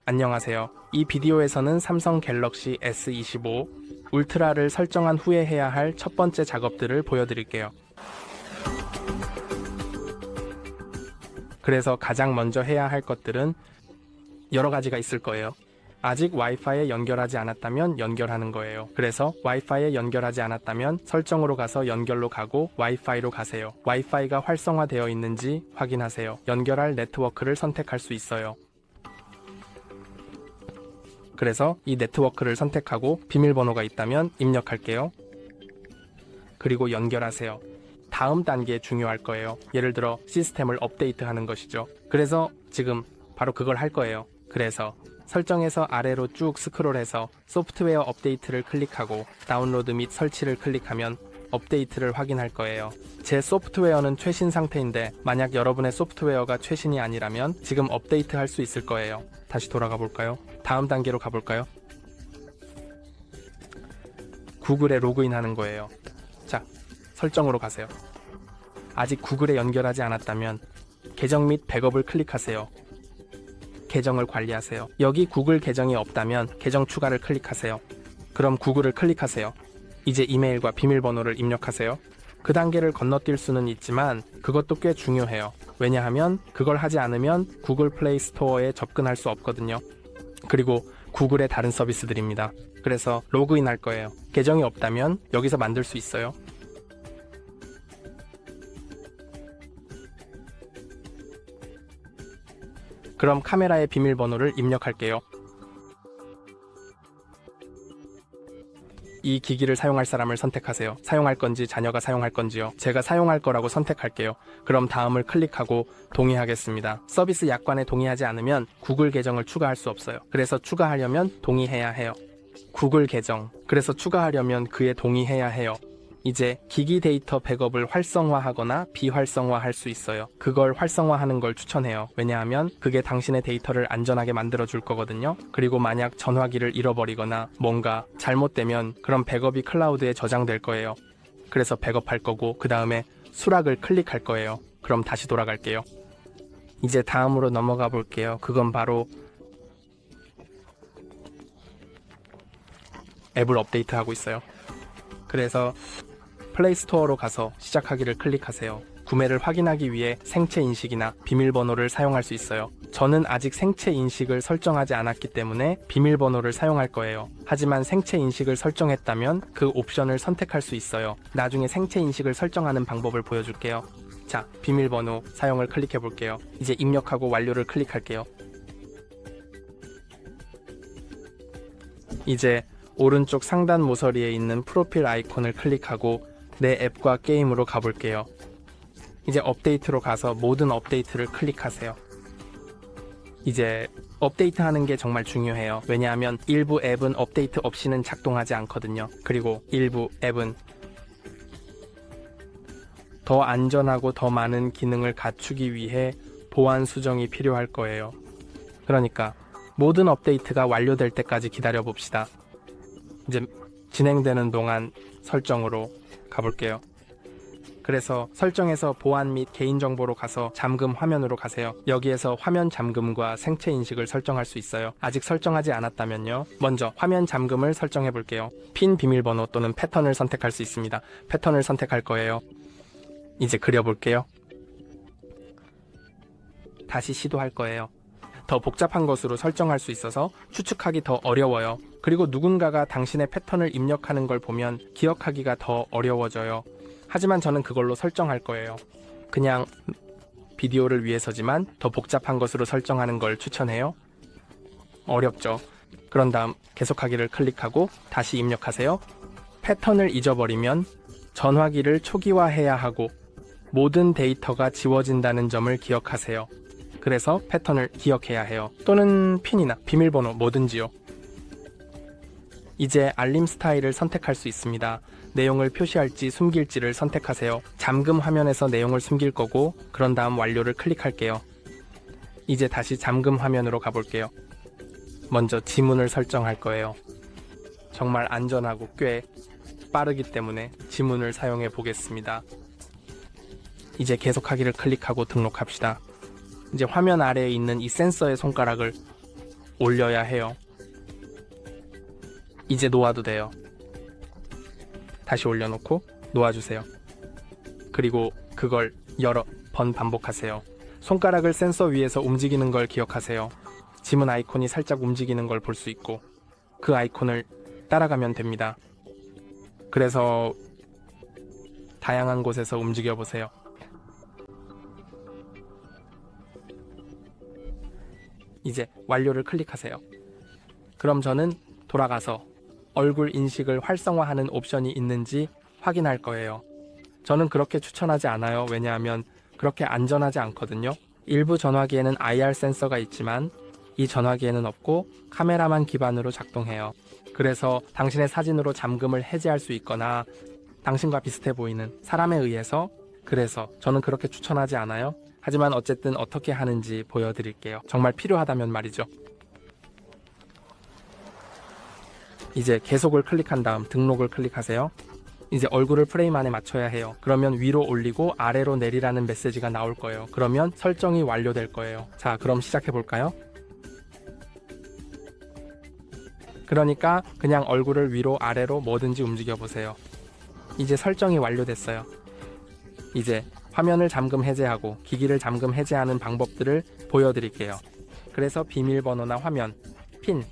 안녕하세요. 이 비디오에서는 삼성 갤럭시 S25 울트라를 설정한 후에 해야 할 첫 번째 작업들을 보여드릴게요. 그래서 가장 먼저 해야 할 것들은 여러 가지가 있을 거예요. 아직 와이파이에 연결하지 않았다면 연결하는 거예요. 그래서 와이파이에 연결하지 않았다면 설정으로 가서 연결로 가고 와이파이로 가세요. 와이파이가 활성화되어 있는지 확인하세요. 연결할 네트워크를 선택할 수 있어요. 그래서 이 네트워크를 선택하고 비밀번호가 있다면 입력할게요. 그리고 연결하세요. 다음 단계 중요할 거예요. 예를 들어 시스템을 업데이트하는 것이죠. 그래서 지금 바로 그걸 할 거예요. 그래서 설정에서 아래로 쭉 스크롤해서 소프트웨어 업데이트를 클릭하고 다운로드 및 설치를 클릭하면 업데이트를 확인할 거예요. 제 소프트웨어는 최신 상태인데 만약 여러분의 소프트웨어가 최신이 아니라면 지금 업데이트 할 수 있을 거예요. 다시 돌아가 볼까요? 다음 단계로 가볼까요? 구글에 로그인 하는 거예요. 자, 설정으로 가세요. 아직 구글에 연결하지 않았다면 계정 및 백업을 클릭하세요. 계정을 관리하세요. 여기 구글 계정이 없다면 계정 추가를 클릭하세요. 그럼 구글을 클릭하세요. 이제 이메일과 비밀번호를 입력하세요. 그 단계를 건너뛸 수는 있지만 그것도 꽤 중요해요. 왜냐하면 그걸 하지 않으면 구글 플레이 스토어에 접근할 수 없거든요. 그리고 구글의 다른 서비스들입니다. 그래서 로그인 할 거예요. 계정이 없다면 여기서 만들 수 있어요. 그럼 카메라의 비밀번호를 입력할게요. 이 기기를 사용할 사람을 선택하세요. 사용할 건지 자녀가 사용할 건지요. 제가 사용할 거라고 선택할게요. 그럼 다음을 클릭하고 동의하겠습니다. 서비스 약관에 동의하지 않으면 구글 계정을 추가할 수 없어요. 그래서 추가하려면 동의해야 해요. 구글 계정. 그래서 추가하려면 그에 동의해야 해요. 이제 기기 데이터 백업을 활성화하거나 비활성화할 수 있어요. 그걸 활성화하는 걸 추천해요. 왜냐하면 그게 당신의 데이터를 안전하게 만들어줄 거거든요. 그리고 만약 전화기를 잃어버리거나 뭔가 잘못되면 그럼 백업이 클라우드에 저장될 거예요. 그래서 백업할 거고 그 다음에 수락을 클릭할 거예요. 그럼 다시 돌아갈게요. 이제 다음으로 넘어가 볼게요. 그건 바로 앱을 업데이트하고 있어요. 그래서 플레이스토어로 가서 시작하기를 클릭하세요. 구매를 확인하기 위해 생체 인식이나 비밀번호를 사용할 수 있어요. 저는 아직 생체 인식을 설정하지 않았기 때문에 비밀번호를 사용할 거예요. 하지만 생체 인식을 설정했다면 그 옵션을 선택할 수 있어요. 나중에 생체 인식을 설정하는 방법을 보여줄게요. 자, 비밀번호 사용을 클릭해 볼게요. 이제 입력하고 완료를 클릭할게요. 이제 오른쪽 상단 모서리에 있는 프로필 아이콘을 클릭하고 내 앱과 게임으로 가볼게요. 이제 업데이트로 가서 모든 업데이트를 클릭하세요. 이제 업데이트하는 게 정말 중요해요. 왜냐하면 일부 앱은 업데이트 없이는 작동하지 않거든요. 그리고 일부 앱은 더 안전하고 더 많은 기능을 갖추기 위해 보안 수정이 필요할 거예요. 그러니까 모든 업데이트가 완료될 때까지 기다려 봅시다. 이제 진행되는 동안 설정으로 가볼게요. 그래서 설정에서 보안 및 개인정보로 가서 잠금 화면으로 가세요. 여기에서 화면 잠금과 생체 인식을 설정할 수 있어요. 아직 설정하지 않았다면요. 먼저 화면 잠금을 설정해 볼게요. 핀 비밀번호 또는 패턴을 선택할 수 있습니다. 패턴을 선택할 거예요. 이제 그려볼게요. 다시 시도할 거예요. 더 복잡한 것으로 설정할 수 있어서 추측하기 더 어려워요. 그리고 누군가가 당신의 패턴을 입력하는 걸 보면 기억하기가 더 어려워져요. 하지만 저는 그걸로 설정할 거예요. 그냥 비디오를 위해서지만 더 복잡한 것으로 설정하는 걸 추천해요. 어렵죠? 그런 다음 계속하기를 클릭하고 다시 입력하세요. 패턴을 잊어버리면 전화기를 초기화해야 하고 모든 데이터가 지워진다는 점을 기억하세요. 그래서 패턴을 기억해야 해요. 또는 핀이나 비밀번호 뭐든지요. 이제 알림 스타일을 선택할 수 있습니다. 내용을 표시할지 숨길지를 선택하세요. 잠금 화면에서 내용을 숨길 거고 그런 다음 완료를 클릭할게요. 이제 다시 잠금 화면으로 가볼게요. 먼저 지문을 설정할 거예요. 정말 안전하고 꽤 빠르기 때문에 지문을 사용해 보겠습니다. 이제 계속하기를 클릭하고 등록합시다. 이제 화면 아래에 있는 이 센서의 손가락을 올려야 해요. 이제 놓아도 돼요. 다시 올려놓고 놓아주세요. 그리고 그걸 여러 번 반복하세요. 손가락을 센서 위에서 움직이는 걸 기억하세요. 지문 아이콘이 살짝 움직이는 걸 볼 수 있고 그 아이콘을 따라가면 됩니다. 그래서 다양한 곳에서 움직여 보세요. 이제 완료를 클릭하세요. 그럼 저는 돌아가서 얼굴 인식을 활성화하는 옵션이 있는지 확인할 거예요. 저는 그렇게 추천하지 않아요. 왜냐하면 그렇게 안전하지 않거든요. 일부 전화기에는 IR 센서가 있지만 이 전화기에는 없고 카메라만 기반으로 작동해요. 그래서 당신의 사진으로 잠금을 해제할 수 있거나 당신과 비슷해 보이는 사람에 의해서, 그래서 저는 그렇게 추천하지 않아요. 하지만 어쨌든 어떻게 하는지 보여드릴게요. 정말 필요하다면 말이죠. 이제 계속을 클릭한 다음 등록을 클릭하세요. 이제 얼굴을 프레임 안에 맞춰야 해요. 그러면 위로 올리고 아래로 내리라는 메시지가 나올 거예요. 그러면 설정이 완료될 거예요. 자, 그럼 시작해 볼까요? 그러니까 그냥 얼굴을 위로 아래로 뭐든지 움직여 보세요. 이제 설정이 완료됐어요. 이제 화면을 잠금 해제하고 기기를 잠금 해제하는 방법들을 보여드릴게요. 그래서 비밀번호나 화면, 핀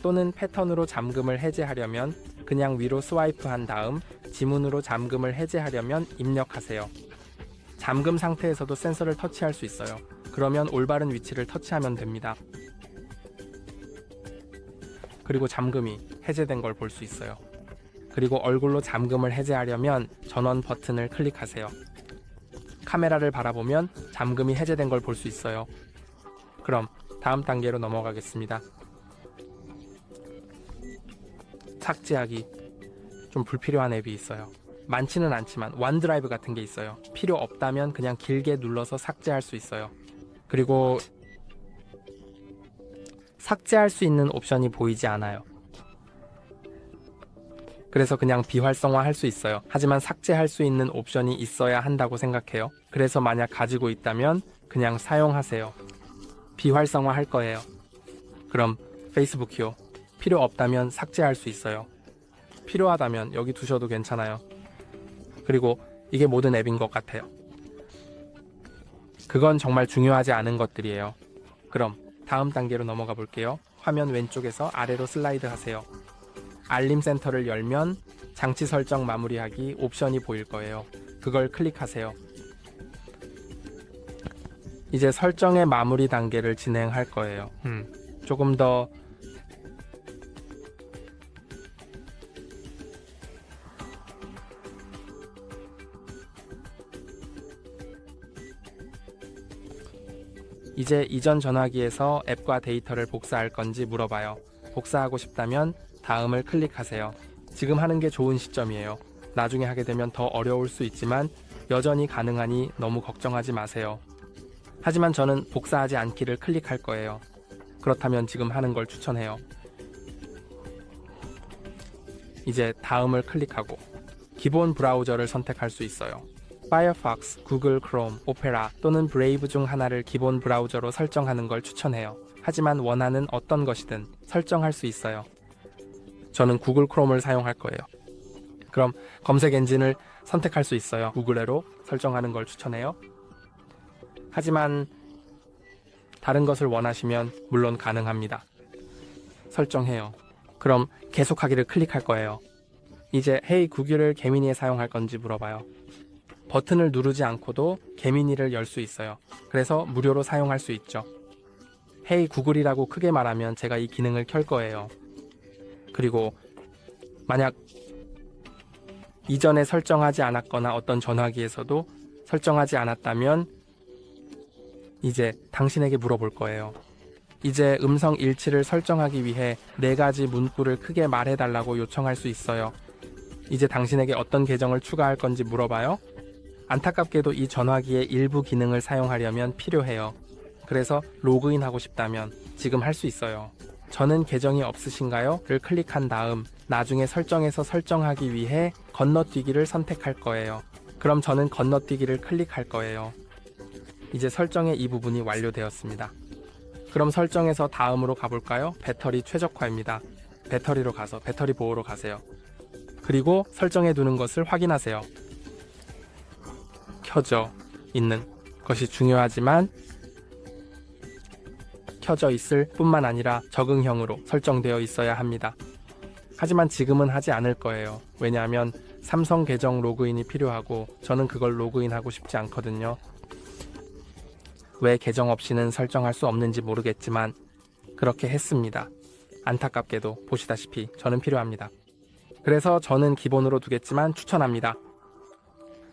또는 패턴으로 잠금을 해제하려면 그냥 위로 스와이프한 다음 지문으로 잠금을 해제하려면 입력하세요. 잠금 상태에서도 센서를 터치할 수 있어요. 그러면 올바른 위치를 터치하면 됩니다. 그리고 잠금이 해제된 걸 볼 수 있어요. 그리고 얼굴로 잠금을 해제하려면 전원 버튼을 클릭하세요. 카메라를 바라보면 잠금이 해제된 걸 볼 수 있어요. 그럼 다음 단계로 넘어가겠습니다. 삭제하기. 좀 불필요한 앱이 있어요. 많지는 않지만 원드라이브 같은 게 있어요. 필요 없다면 그냥 길게 눌러서 삭제할 수 있어요. 그리고 삭제할 수 있는 옵션이 보이지 않아요. 그래서 그냥 비활성화 할 수 있어요. 하지만 삭제할 수 있는 옵션이 있어야 한다고 생각해요. 그래서 만약 가지고 있다면 그냥 사용하세요. 비활성화 할 거예요. 그럼 페이스북이요. 필요 없다면 삭제할 수 있어요. 필요하다면 여기 두셔도 괜찮아요. 그리고 이게 모든 앱인 것 같아요. 그건 정말 중요하지 않은 것들이에요. 그럼 다음 단계로 넘어가 볼게요. 화면 왼쪽에서 아래로 슬라이드 하세요. 알림 센터를 열면 장치 설정 마무리하기 옵션이 보일 거예요. 그걸 클릭하세요. 이제 설정의 마무리 단계를 진행할 거예요. 조금 더 이제 이전 전화기에서 앱과 데이터를 복사할 건지 물어봐요. 복사하고 싶다면 다음을 클릭하세요. 지금 하는 게 좋은 시점이에요. 나중에 하게 되면 더 어려울 수 있지만 여전히 가능하니 너무 걱정하지 마세요. 하지만 저는 복사하지 않기를 클릭할 거예요. 그렇다면 지금 하는 걸 추천해요. 이제 다음을 클릭하고 기본 브라우저를 선택할 수 있어요. 파이어폭스, 구글 크롬, 오페라 또는 브레이브 중 하나를 기본 브라우저로 설정하는 걸 추천해요. 하지만 원하는 어떤 것이든 설정할 수 있어요. 저는 구글 크롬을 사용할 거예요. 그럼 검색 엔진을 선택할 수 있어요. 구글에로 설정하는 걸 추천해요. 하지만 다른 것을 원하시면 물론 가능합니다. 설정해요. 그럼 계속하기를 클릭할 거예요. 이제 헤이 구글을 개미니에 사용할 건지 물어봐요. 버튼을 누르지 않고도 개미니를 열 수 있어요. 그래서 무료로 사용할 수 있죠. 헤이 구글이라고 크게 말하면 제가 이 기능을 켤 거예요. 그리고 만약 이전에 설정하지 않았거나 어떤 전화기에서도 설정하지 않았다면 이제 당신에게 물어볼 거예요. 이제 음성 일치를 설정하기 위해 4가지 문구를 크게 말해달라고 요청할 수 있어요. 이제 당신에게 어떤 계정을 추가할 건지 물어봐요. 안타깝게도 이 전화기의 일부 기능을 사용하려면 필요해요. 그래서 로그인하고 싶다면 지금 할 수 있어요. 저는 계정이 없으신가요? 를 클릭한 다음 나중에 설정에서 설정하기 위해 건너뛰기를 선택할 거예요. 그럼 저는 건너뛰기를 클릭할 거예요. 이제 설정의 이 부분이 완료되었습니다. 그럼 설정에서 다음으로 가볼까요? 배터리 최적화입니다. 배터리로 가서 배터리 보호로 가세요. 그리고 설정해 두는 것을 확인하세요. 켜져 있는 것이 중요하지만 켜져 있을 뿐만 아니라 적응형으로 설정되어 있어야 합니다. 하지만 지금은 하지 않을 거예요. 왜냐하면 삼성 계정 로그인이 필요하고 저는 그걸 로그인하고 싶지 않거든요. 왜 계정 없이는 설정할 수 없는지 모르겠지만 그렇게 했습니다. 안타깝게도 보시다시피 저는 필요합니다. 그래서 저는 기본으로 두겠지만 추천합니다.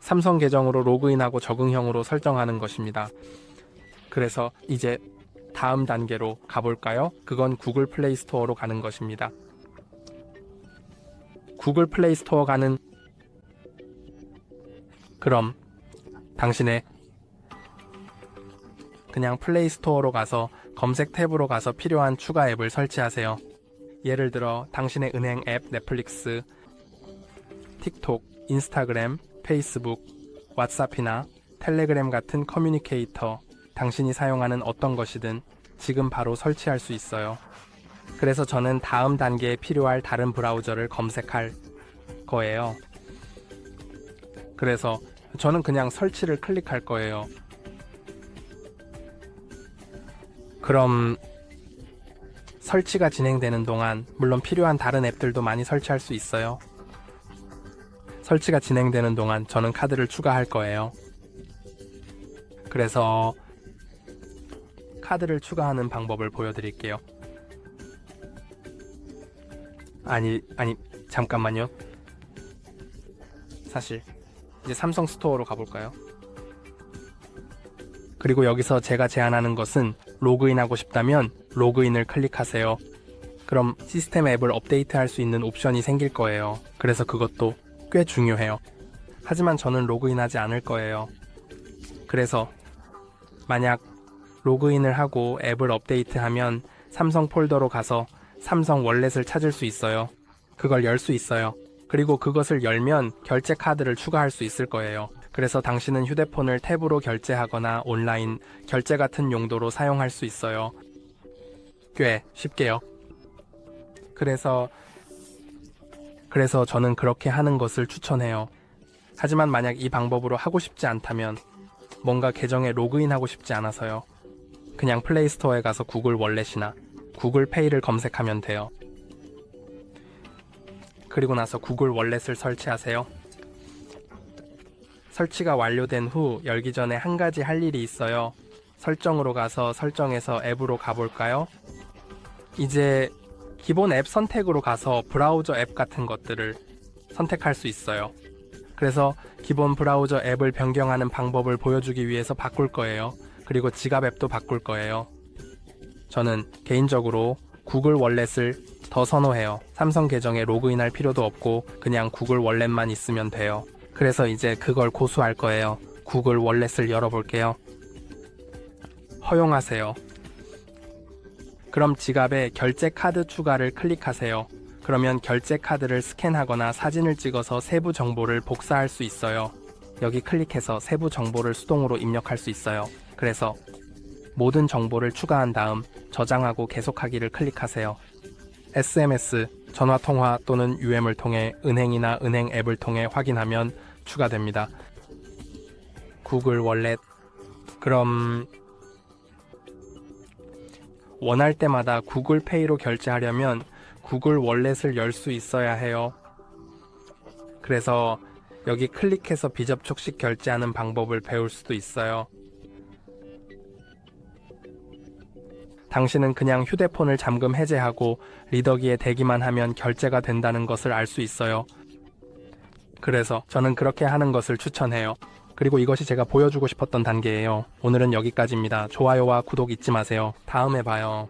삼성 계정으로 로그인하고 적응형으로 설정하는 것입니다. 그래서 이제 다음 단계로 가볼까요? 그건 구글 플레이 스토어로 가는 것입니다. 구글 플레이 스토어 가는 그럼 당신의 그냥 플레이 스토어로 가서 검색 탭으로 가서 필요한 추가 앱을 설치하세요. 예를 들어 당신의 은행 앱, 넷플릭스, 틱톡, 인스타그램, 페이스북, 왓츠앱이나 텔레그램 같은 커뮤니케이터, 당신이 사용하는 어떤 것이든 지금 바로 설치할 수 있어요. 그래서 저는 다음 단계에 필요할 다른 브라우저를 검색할 거예요. 그래서 저는 그냥 설치를 클릭할 거예요. 그럼 설치가 진행되는 동안 물론 필요한 다른 앱들도 많이 설치할 수 있어요. 설치가 진행되는 동안 저는 카드를 추가할 거예요. 그래서 카드를 추가하는 방법을 보여드릴게요. 아니 잠깐만요. 사실 이제 삼성 스토어로 가볼까요? 그리고 여기서 제가 제안하는 것은 로그인하고 싶다면 로그인을 클릭하세요. 그럼 시스템 앱을 업데이트할 수 있는 옵션이 생길 거예요. 그래서 그것도 꽤 중요해요. 하지만 저는 로그인하지 않을 거예요. 그래서 만약 로그인을 하고 앱을 업데이트하면 삼성 폴더로 가서 삼성 월렛을 찾을 수 있어요. 그걸 열 수 있어요. 그리고 그것을 열면 결제 카드를 추가할 수 있을 거예요. 그래서 당신은 휴대폰을 탭으로 결제하거나 온라인 결제 같은 용도로 사용할 수 있어요. 꽤 쉽게요. 그래서 저는 그렇게 하는 것을 추천해요. 하지만 만약 이 방법으로 하고 싶지 않다면 뭔가 계정에 로그인하고 싶지 않아서요. 그냥 플레이 스토어에 가서 구글 월렛이나 구글 페이를 검색하면 돼요. 그리고 나서 구글 월렛을 설치하세요. 설치가 완료된 후 열기 전에 한 가지 할 일이 있어요. 설정으로 가서 설정에서 앱으로 가볼까요? 이제 기본 앱 선택으로 가서 브라우저 앱 같은 것들을 선택할 수 있어요. 그래서 기본 브라우저 앱을 변경하는 방법을 보여주기 위해서 바꿀 거예요. 그리고 지갑 앱도 바꿀 거예요. 저는 개인적으로 구글 월렛을 더 선호해요. 삼성 계정에 로그인할 필요도 없고 그냥 구글 월렛만 있으면 돼요. 그래서 이제 그걸 고수할 거예요. 구글 월렛을 열어볼게요. 허용하세요. 그럼 지갑에 결제 카드 추가를 클릭하세요. 그러면 결제 카드를 스캔하거나 사진을 찍어서 세부 정보를 복사할 수 있어요. 여기 클릭해서 세부 정보를 수동으로 입력할 수 있어요. 그래서 모든 정보를 추가한 다음 저장하고 계속하기를 클릭하세요. SMS, 전화통화 또는 UM을 통해 은행이나 은행 앱을 통해 확인하면 추가됩니다. 구글 월렛. 그럼 원할 때마다 구글 페이로 결제하려면 구글 월렛을 열 수 있어야 해요. 그래서 여기 클릭해서 비접촉식 결제하는 방법을 배울 수도 있어요. 당신은 그냥 휴대폰을 잠금 해제하고 리더기에 대기만 하면 결제가 된다는 것을 알 수 있어요. 그래서 저는 그렇게 하는 것을 추천해요. 그리고 이것이 제가 보여주고 싶었던 단계예요. 오늘은 여기까지입니다. 좋아요와 구독 잊지 마세요. 다음에 봐요.